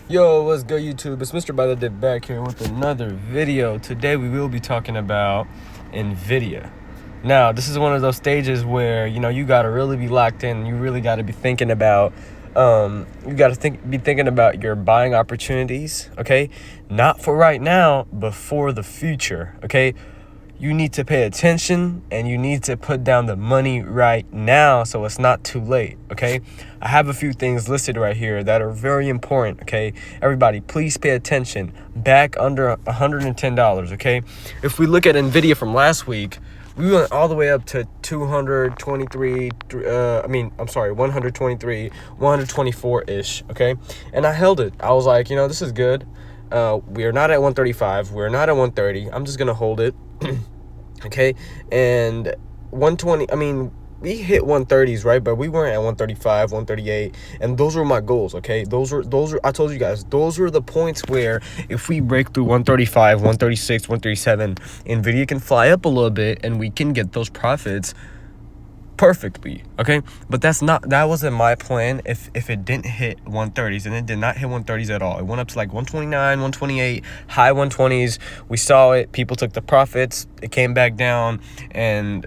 Yo, what's good, YouTube? It's Mr.BuyTheDip back here with another video. Today we will be talking about NVIDIA. Now, this is one of those stages where, you got to really be locked in. You really got to be thinking about, be thinking about your buying opportunities, okay? Not for right now, but for the future, okay? You need to pay attention and you need to put down the money right now so it's not too late, okay? I have a few things listed right here that are very important, okay? Everybody, please pay attention. Back under $110, okay? If we look at NVIDIA from last week, we went all the way up to 124-ish, okay? And I held it. I was like, this is good. We are not at 135. We're not at 130. I'm just going to hold it. Okay. And 120, we hit 130s, right? But we weren't at 135, 138. And those were my goals. Okay. Those were, I told you guys, those were the points where if we break through 135, 136, 137, NVIDIA can fly up a little bit and we can get those profits perfectly, okay? But that wasn't my plan if it didn't hit 130s, and it did not hit 130s at all. It went up to like 129, 128, high 120s. We saw it. People took the profits. It came back down, and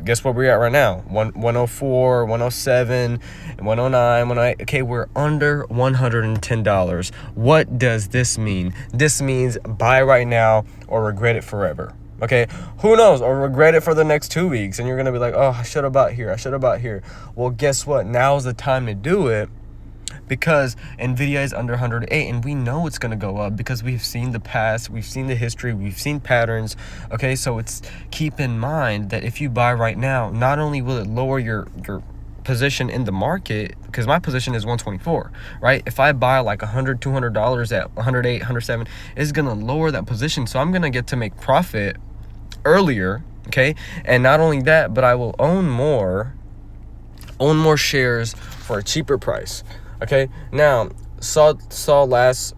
guess what we're at right now? 104, 107, 109, 108. Okay, we're under $110. What does this mean? This means buy right now or regret it forever. Okay, who knows, or regret it for the next 2 weeks, and you're gonna be like, oh, I should have bought here. Well, guess what? Now's the time to do it, because NVIDIA is under 108, and we know it's gonna go up because we've seen the past, we've seen the history, we've seen patterns. Okay, so keep in mind that if you buy right now, not only will it lower your position in the market, because my position is 124, right? If I buy like $100-$200 at 108, 107, it's gonna lower that position, so I'm gonna get to make profit earlier. Okay, and not only that, but I will own more shares for a cheaper price. Okay, now saw last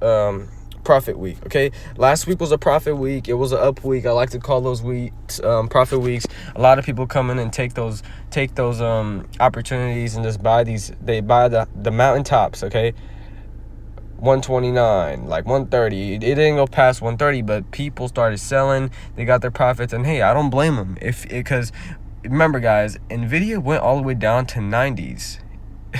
profit week. Okay, last week was a profit week. It was an up week. I like to call those weeks profit weeks. A lot of people come in and take those opportunities and just buy these. They buy the mountaintops. Okay, 129, like 130. It didn't go past 130, but people started selling. They got their profits, and hey, I don't blame them. Because remember, guys, NVIDIA went all the way down to 90s.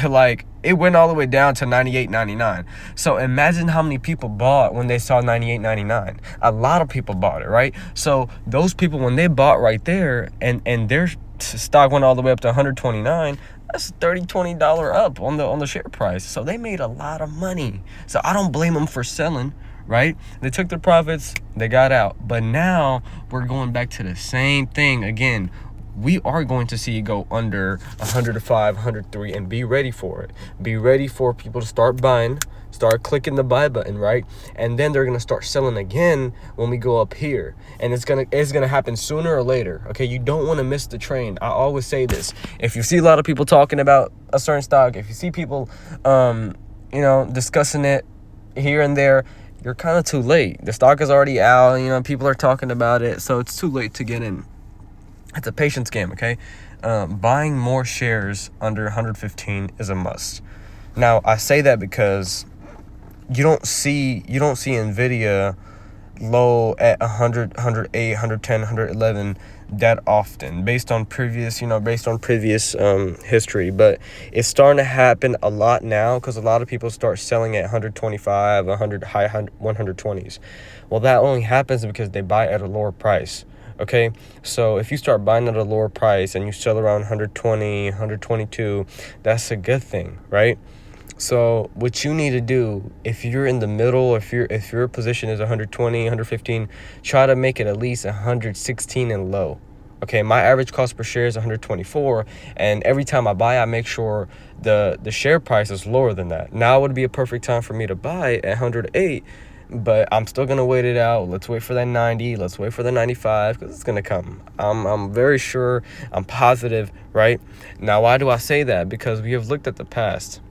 Like, it went all the way down to 98, 99. So imagine how many people bought when they saw 98, 99. A lot of people bought it, right? So those people, when they bought right there, and their stock went all the way up to 129, that's $20 up on the share price. So they made a lot of money. So I don't blame them for selling, right? They took their profits, they got out. But now we're going back to the same thing again. We are going to see it go under 105, 103, and be ready for it. Be ready for people to start buying, start clicking the buy button, right? And then they're gonna start selling again when we go up here, and it's gonna happen sooner or later. Okay, you don't want to miss the train. I always say this: if you see a lot of people talking about a certain stock, if you see people, discussing it here and there, you're kind of too late. The stock is already out. People are talking about it, so it's too late to get in. It's a patience game, okay? Buying more shares under 115 is a must. Now, I say that because you don't see NVIDIA low at 100, 108, 110, 111 that often, based on previous history. But it's starting to happen a lot now because a lot of people start selling at 125, 100, high 120s. Well, that only happens because they buy at a lower price. Okay, so if you start buying at a lower price and you sell around 120, 122, that's a good thing, right? So what you need to do, if you're in the middle, if your position is 120, 115, try to make it at least 116 and low. Okay, my average cost per share is 124, and every time I buy, I make sure the share price is lower than that. Now would be a perfect time for me to buy at 108. But I'm still gonna wait it out. Let's wait for that 90. Let's wait for the 95, because it's gonna come. I'm very sure. I'm positive, right? Now, why do I say that? Because we have looked at the past.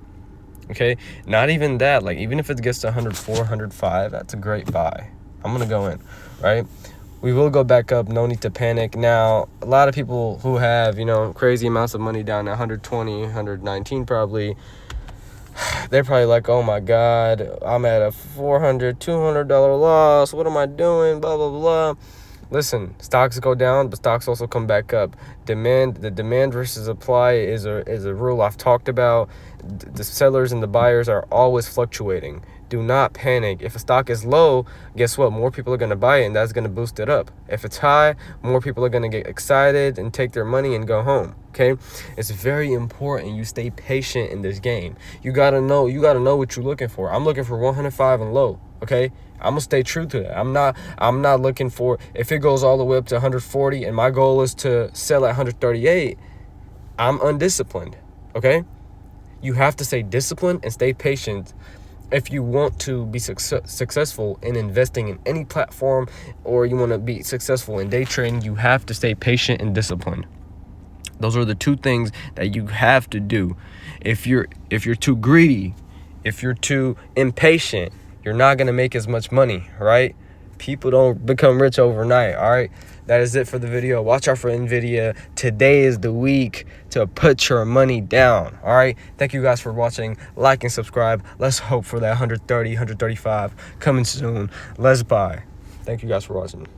Okay, not even that. Like, even if it gets to 104, 105, that's a great buy. I'm gonna go in, right? We will go back up. No need to panic. Now, a lot of people who have crazy amounts of money down at 120, 119 probably, they're probably like, oh my God, I'm at a $200 loss. What am I doing? Blah, blah, blah. Listen, stocks go down, but stocks also come back up. The demand versus supply is a rule I've talked about. The sellers and the buyers are always fluctuating. Do not panic. If a stock is low, guess what? More people are going to buy it, and that's going to boost it up. If it's high, more people are going to get excited and take their money and go home. Okay? It's very important you stay patient in this game. You gotta know what you're looking for. I'm looking for 105 and low. Okay? I'm gonna stay true to that. I'm not looking for, if it goes all the way up to 140 and my goal is to sell at 138, I'm undisciplined. Okay? You have to stay disciplined and stay patient if you want to be successful in investing in any platform, or you want to be successful in day trading. You have to stay patient and disciplined. Those are the two things that you have to do. If you're too greedy, if you're too impatient, you're not going to make as much money, right? People don't become rich overnight, all right? That is it for the video. Watch out for NVIDIA. Today is the week to put your money down, all right? Thank you guys for watching. Like and subscribe. Let's hope for that 130, 135 coming soon. Let's buy. Thank you guys for watching.